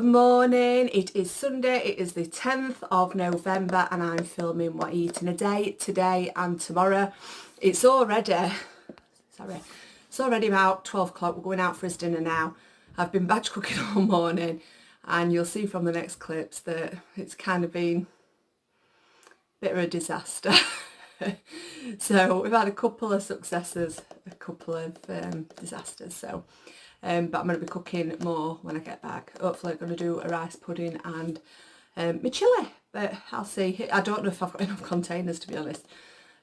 Good morning, it is Sunday, it is the 10th of November and I'm filming What Eating a Day today and tomorrow. It's already about 12 o'clock, we're going out for his dinner now. I've been batch cooking all morning and you'll see from the next clips that it's kind of been a bit of a disaster. So we've had a couple of successes, a couple of disasters, so but I'm going to be cooking more when I get back. Hopefully I'm going to do a rice pudding and my chilli, but I'll see. I don't know if I've got enough containers, to be honest,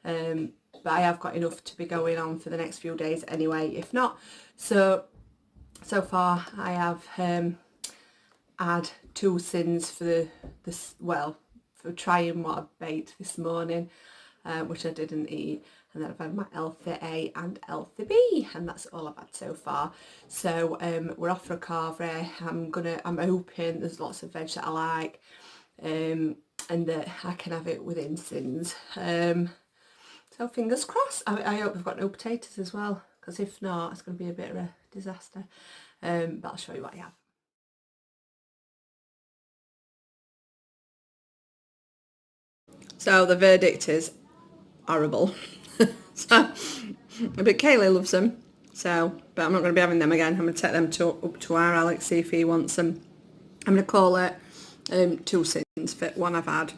but I have got enough to be going on for the next few days anyway, if not. So far I have had 2 sins for for trying what I baked this morning, which I didn't eat. And then I've had my Healthy A and Healthy B, and that's all I've had so far. So we're off for a carvery. I'm hoping there's lots of veg that I like, and that I can have it within sins. So fingers crossed. I hope we've got no potatoes as well, because if not, it's going to be a bit of a disaster. But I'll show you what I have. So the verdict is horrible. But Kaylee loves them, but I'm not going to be having them again. I'm going to take them up to our Alex, see if he wants them. I'm going to call it 2 sins for one I've had,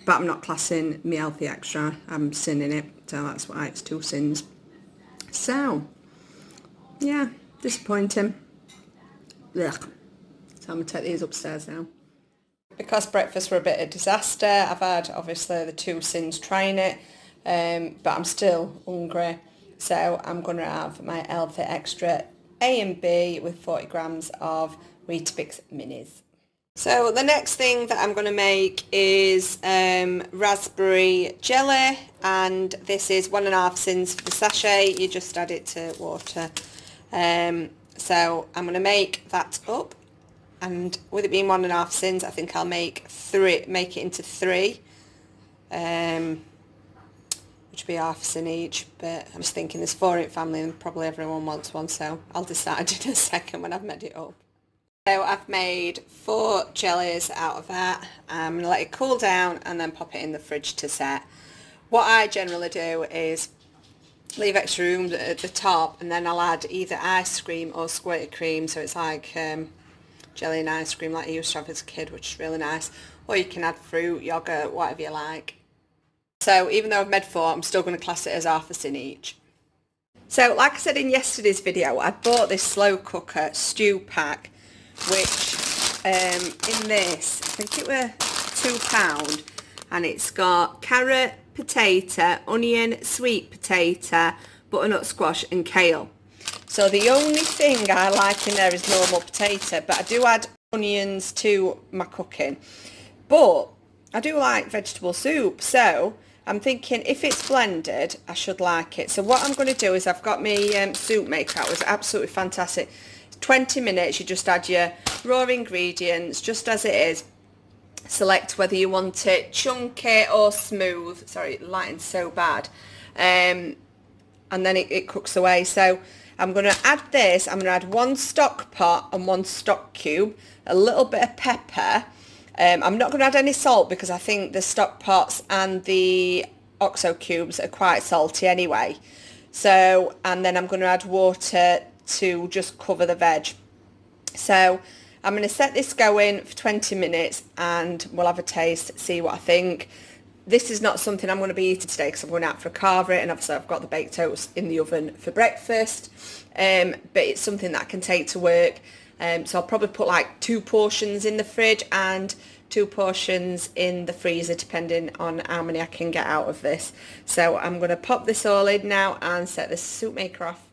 but I'm not classing me Healthy Extra. I'm sinning it, so that's why it's 2 sins. So yeah, disappointing. Ugh. So I'm going to take these upstairs now. Because breakfast were a bit of a disaster, I've had obviously the 2 sins trying it, but I'm still hungry, so I'm going to have my Healthy Extra A and B with 40 grams of Weetabix minis. So the next thing that I'm going to make is raspberry jelly, and this is 1.5 sins for the sachet. You just add it to water. So I'm going to make that up. And with it being 1.5 sins, I think I'll make it into 3, which would be half a sin each. But I'm just thinking there's 4 in family and probably everyone wants one, so I'll decide in a second when I've made it up. So I've made 4 jellies out of that. I'm going to let it cool down and then pop it in the fridge to set. What I generally do is leave extra room at the top, and then I'll add either ice cream or squirted cream, so it's like jelly and ice cream like I used to have as a kid, which is really nice. Or you can add fruit, yogurt, whatever you like. So even though I've made 4, I'm still going to class it as half a sin each. So like I said in yesterday's video, I bought this slow cooker stew pack, which in this, I think it were £2, and it's got carrot, potato, onion, sweet potato, butternut squash and kale. So the only thing I like in there is normal potato, but I do add onions to my cooking. But I do like vegetable soup, so I'm thinking if it's blended, I should like it. So what I'm going to do is I've got my soup maker out. It was absolutely fantastic. 20 minutes, you just add your raw ingredients just as it is. Select whether you want it chunky or smooth. Sorry, lighting's so bad. And then it cooks away. So I'm going to add this. I'm going to add 1 stock pot and 1 stock cube, a little bit of pepper. I'm not going to add any salt because I think the stock pots and the OXO cubes are quite salty anyway. So, and then I'm going to add water to just cover the veg. So I'm going to set this going for 20 minutes and we'll have a taste, see what I think. This is not something I'm going to be eating today because I'm going out for a carvery, and obviously I've got the baked oats in the oven for breakfast, but it's something that I can take to work. So I'll probably put like 2 portions in the fridge and 2 portions in the freezer, depending on how many I can get out of this. So I'm going to pop this all in now and set the soup maker off.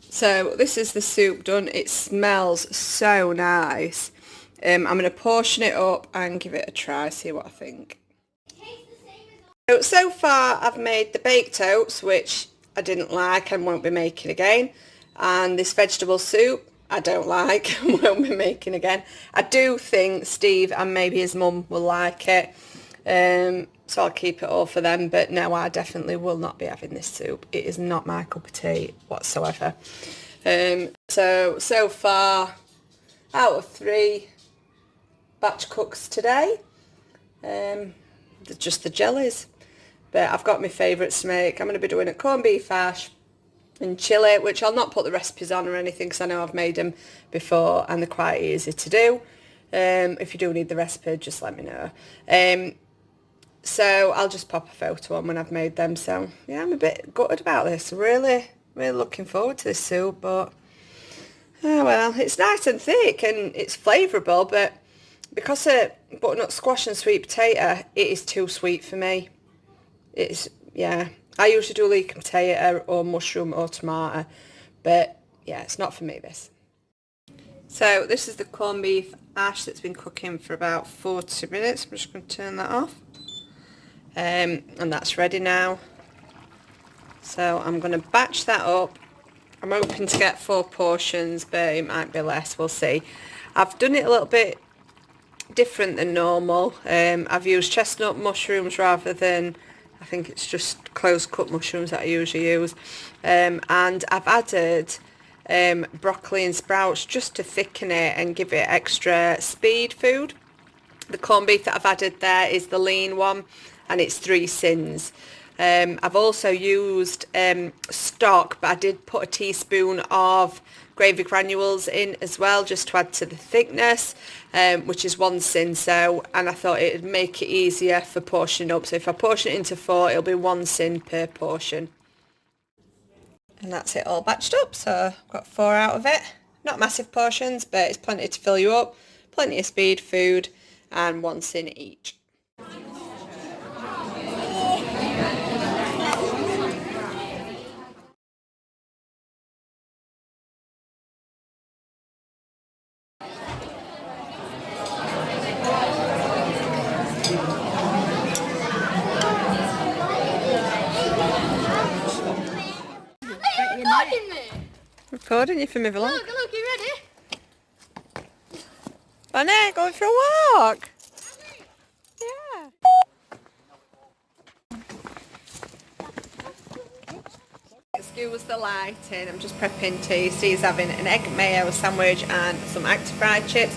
So this is the soup done. It smells so nice. I'm going to portion it up and give it a try, see what I think. So far I've made the baked oats, which I didn't like and won't be making again, and this vegetable soup I don't like and won't be making again. I do think Steve and maybe his mum will like it, so I'll keep it all for them, but no, I definitely will not be having this soup. It is not my cup of tea whatsoever. So far out of 3 batch cooks today. Just the jellies. But I've got my favourites to make. I'm going to be doing a corned beef hash and chilli, which I'll not put the recipes on or anything because I know I've made them before and they're quite easy to do. If you do need the recipe, just let me know. So I'll just pop a photo on when I've made them. So yeah, I'm a bit gutted about this. Really looking forward to this soup, but oh well, it's nice and thick and it's flavourable, but because of butternut squash and sweet potato, it is too sweet for me. It's, yeah, I usually do leek and potato or mushroom or tomato, but yeah, it's not for me, this. So this is the corned beef hash that's been cooking for about 40 minutes. I'm just going to turn that off. And that's ready now. So I'm going to batch that up. I'm hoping to get 4 portions, but it might be less, we'll see. I've done it a little bit different than normal. I've used chestnut mushrooms rather than, I think it's just closed cut mushrooms that I usually use. And I've added broccoli and sprouts just to thicken it and give it extra speed food. The corned beef that I've added there is the lean one and it's 3 sins. I've also used stock, but I did put a teaspoon of gravy granules in as well just to add to the thickness, which is 1 sin. So, and I thought it would make it easier for portioning up. So if I portion it into 4, it'll be 1 sin per portion. And that's it all batched up, so I've got 4 out of it. Not massive portions, but it's plenty to fill you up, plenty of speed food, and 1 sin each. Recording me? Recording you for my vlog. Look, you ready? Bonnie, going for a walk. Yeah. Excuse the lighting, I'm just prepping tea. Steve's having an egg mayo sandwich and some active fried chips.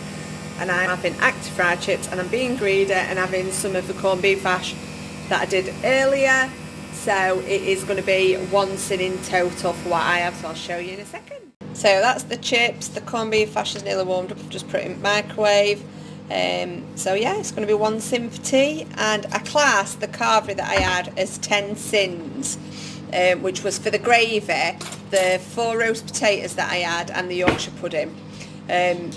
And I'm having active fried chips and I'm being greedy and having some of the corned beef hash that I did earlier. So it is going to be 1 sin in total for what I have, so I'll show you in a second. So that's the chips, the corned beef hash is nearly warmed up, I've just put it in the microwave. So yeah, it's going to be 1 sin for tea, and I classed the carvery that I had as 10 sins, which was for the gravy, the 4 roast potatoes that I had and the Yorkshire pudding.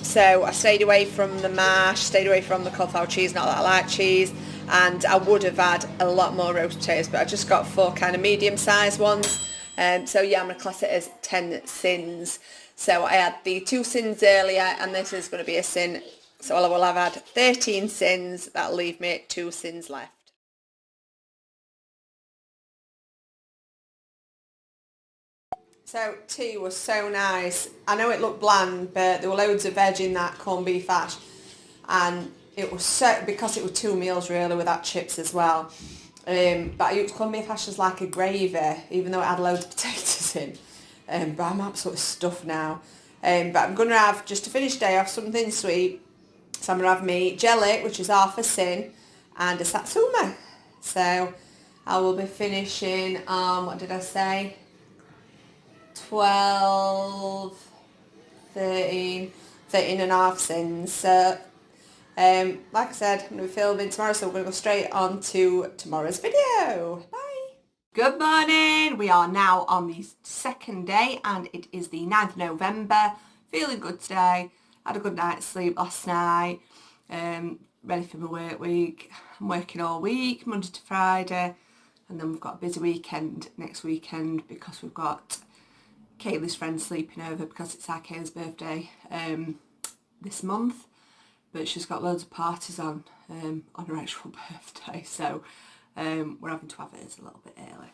So I stayed away from the mash, stayed away from the cauliflower cheese, not that I like cheese, and I would have had a lot more roast potatoes, but I just got 4 kind of medium sized ones. So yeah, I'm going to class it as 10 sins. So I had the 2 sins earlier and this is going to be a sin. So I will have had 13 sins. That'll leave me 2 sins left. So tea was so nice. I know it looked bland, but there were loads of veg in that corned beef hash, and it was so, because it was 2 meals really with that chips as well. But I used corned beef hash as like a gravy, even though it had loads of potatoes in. But I'm absolutely stuffed now. But I'm going to have, just to finish the day off, something sweet. So I'm going to have me jelly, which is half a sin, and a satsuma. So I will be finishing, what did I say? 12, 13 and a half sins. So, like I said, I'm going to be filming tomorrow, so we're going to go straight on to tomorrow's video. Bye. Good morning. We are now on the 2nd day, and it is the 9th of November. Feeling good today. Had a good night's sleep last night. Ready for my work week. I'm working all week, Monday to Friday, and then we've got a busy weekend next weekend because we've got Kaylee's friend sleeping over because it's our Kaylee's birthday this month, but she's got loads of parties on her actual birthday, so we're having to have hers a little bit early.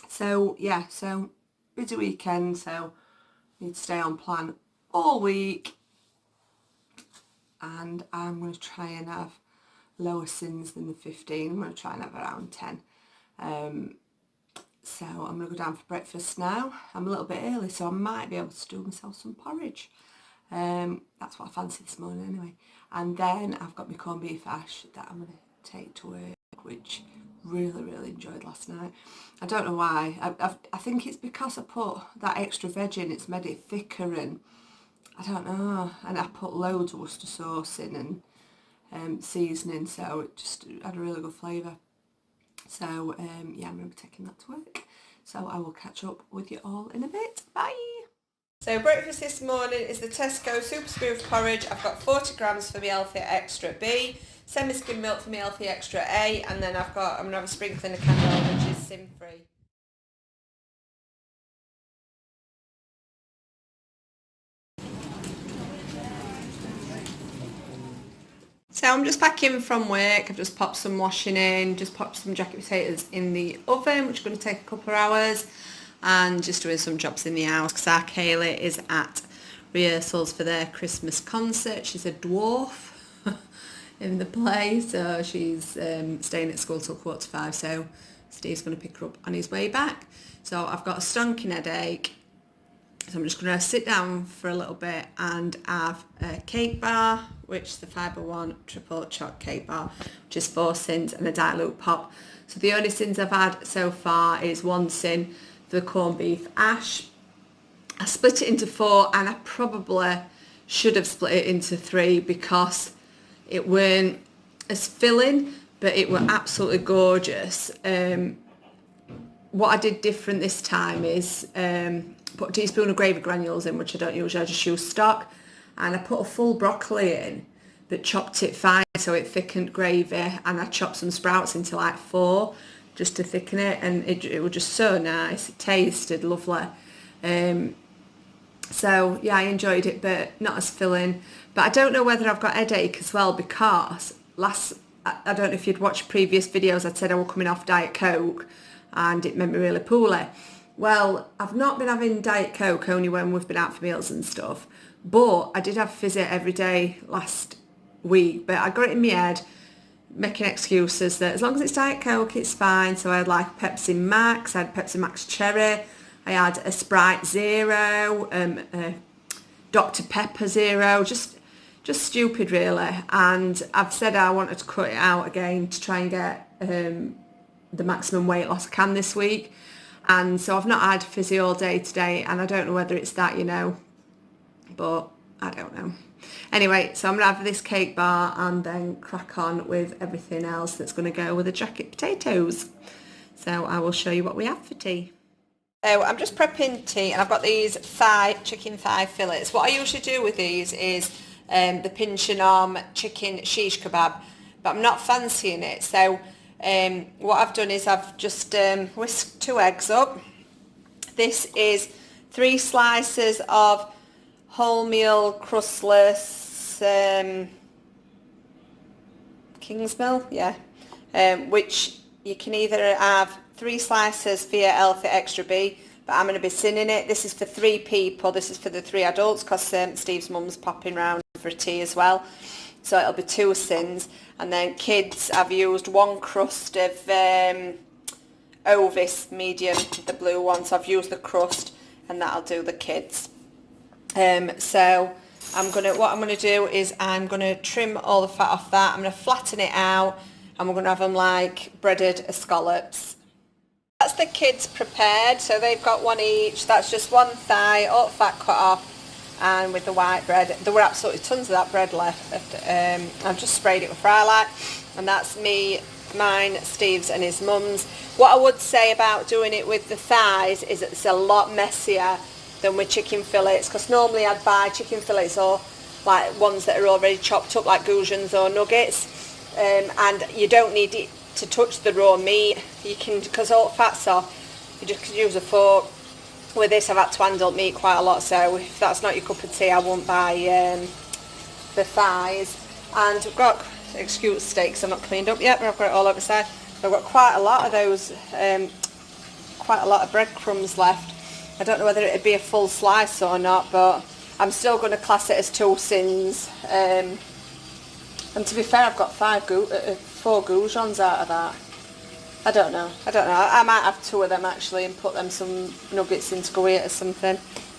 So yeah, so busy weekend, so need to stay on plan all week, and I'm going to try and have lower sins than the 15. I'm going to try and have around 10. So I'm going to go down for breakfast now. I'm a little bit early, so I might be able to do myself some porridge. That's what I fancy this morning anyway. And then I've got my corned beef hash that I'm going to take to work, which really enjoyed last night. I don't know why. I think it's because I put that extra veg in, it's made it thicker, and I don't know. And I put loads of Worcester sauce in and seasoning, so it just had a really good flavour. So yeah, I'm going to be taking that to work. So I will catch up with you all in a bit. Bye! So breakfast this morning is the Tesco Super Smooth Porridge. I've got 40 grams for my Healthy Extra B, semi-skim milk for my Healthy Extra A, and then I'm going to have a sprinkling of canola, which is sin-free. So I'm just back in from work. I've just popped some washing in, just popped some jacket potatoes in the oven, which is going to take a couple of hours, and just doing some jobs in the house because our Kaylee is at rehearsals for their Christmas concert. She's a dwarf in the play, so she's staying at school till 4:45, so Steve's going to pick her up on his way back. So I've got a stonking headache, so I'm just going to sit down for a little bit and have a cake bar, which is the Fibre One triple choc cake bar, which is 4 sins and a Dilute pop. So the only sins I've had so far is 1 sin for the corned beef hash. I split it into 4, and I probably should have split it into 3 because it weren't as filling, but it were absolutely gorgeous. What I did different this time is put a teaspoon of gravy granules in, which I don't usually, I just use stock, and I put a full broccoli in, but chopped it fine so it thickened gravy, and I chopped some sprouts into like 4 just to thicken it, and it was just so nice. It tasted lovely. So yeah, I enjoyed it, but not as filling. But I don't know whether I've got headache as well, because I don't know if you'd watched previous videos, I'd said I was coming off Diet Coke and it made me really poorly. Well, I've not been having Diet Coke, only when we've been out for meals and stuff, but I did have Fizz-It every day last week, but I got it in my head, making excuses that as long as it's Diet Coke, it's fine. So I had like Pepsi Max, I had Pepsi Max Cherry, I had a Sprite Zero, Dr Pepper Zero, just stupid really. And I've said I wanted to cut it out again to try and get the maximum weight loss I can this week. And so I've not had fizzy all day today, and I don't know whether it's that, but I don't know. Anyway, so I'm going to have this cake bar and then crack on with everything else that's going to go with the jacket potatoes. So I will show you what we have for tea. So I'm just prepping tea, and I've got these chicken thigh fillets. What I usually do with these is the pinch and arm chicken shish kebab, but I'm not fancying it. So what I've done is I've just whisked 2 eggs up. This is 3 slices of wholemeal crustless Kingsmill, which you can either have 3 slices for your Healthy Extra B, but I'm going to be sinning it. This is for 3 people. This is for the 3 adults because Steve's mum's popping round for a tea as well. So it'll be 2 sins. And then kids, I've used 1 crust of Ovis medium, the blue one. So I've used the crust, and that'll do the kids. So what I'm gonna do is I'm gonna trim all the fat off that. I'm gonna flatten it out, and we're gonna have them like breaded scallops. That's the kids prepared. So they've got 1 each. That's just 1 thigh, all fat cut off. And with the white bread, there were absolutely tons of that bread left. I've just sprayed it with Frylight, and that's mine, Steve's and his mum's. What I would say about doing it with the thighs is it's a lot messier than with chicken fillets, because normally I'd buy chicken fillets or like ones that are already chopped up like goujons or nuggets, and you don't need it to touch the raw meat. You can, because all fat's off, you just can use a fork. With this I've had to handle meat quite a lot, so if that's not your cup of tea I won't buy the thighs. And I've got, excuse steaks, I've not cleaned up yet, but I've got it all over the side. I've got quite a lot of those, quite a lot of breadcrumbs left. I don't know whether it'd be a full slice or not, but I'm still going to class it as 2 sins. And to be fair, I've got 4 goujons out of that. I don't know. I might have 2 of them actually and put them some nuggets in to go eat or something.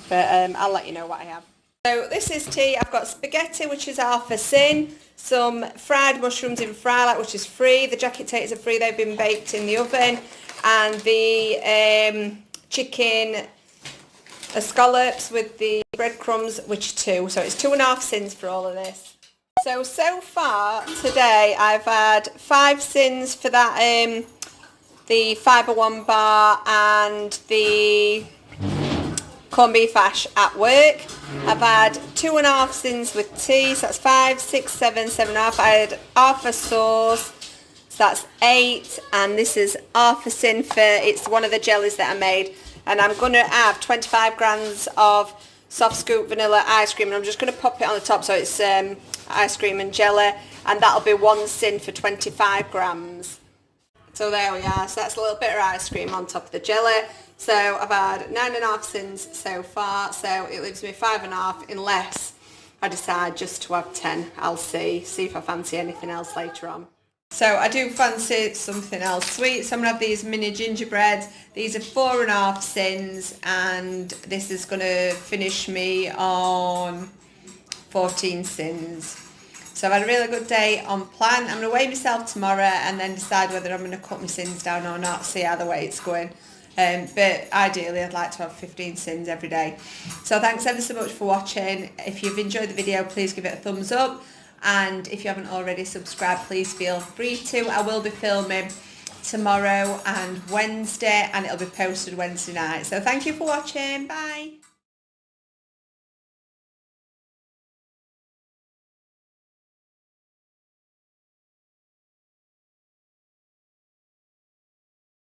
But I'll let you know what I have. So this is tea. I've got spaghetti, which is half a sin, some fried mushrooms in Frylight, which is free. The jacket taters are free. They've been baked in the oven. And the chicken scallops with the breadcrumbs, which are 2. So it's 2.5 sins for all of this. So far today I've had 5 sins for that, the Fibre One bar and the corned beef hash at work. I've had 2.5 sins with tea, so that's 5, 6, 7, 7.5. I had half a sauce, so that's 8, and this is half a sin for, it's one of the jellies that I made, and I'm going to have 25 grams of soft scoop vanilla ice cream, and I'm just going to pop it on the top so it's ice cream and jelly, and that'll be 1 sin for 25 grams. So there we are, so that's a little bit of ice cream on top of the jelly. So I've had 9.5 sins so far, so it leaves me 5.5 unless I decide just to have 10. I'll see if I fancy anything else later on. So I do fancy something else sweet, so I'm going to have these mini gingerbreads. These are 4.5 sins, and this is going to finish me on 14 sins. So I've had a really good day on plan. I'm going to weigh myself tomorrow and then decide whether I'm going to cut my sins down or not, see how the weight's going. But ideally I'd like to have 15 sins every day. So thanks ever so much for watching. If you've enjoyed the video, please give it a thumbs up. And if you haven't already subscribed, please feel free to. I will be filming tomorrow and Wednesday, and it'll be posted Wednesday night. So thank you for watching. Bye.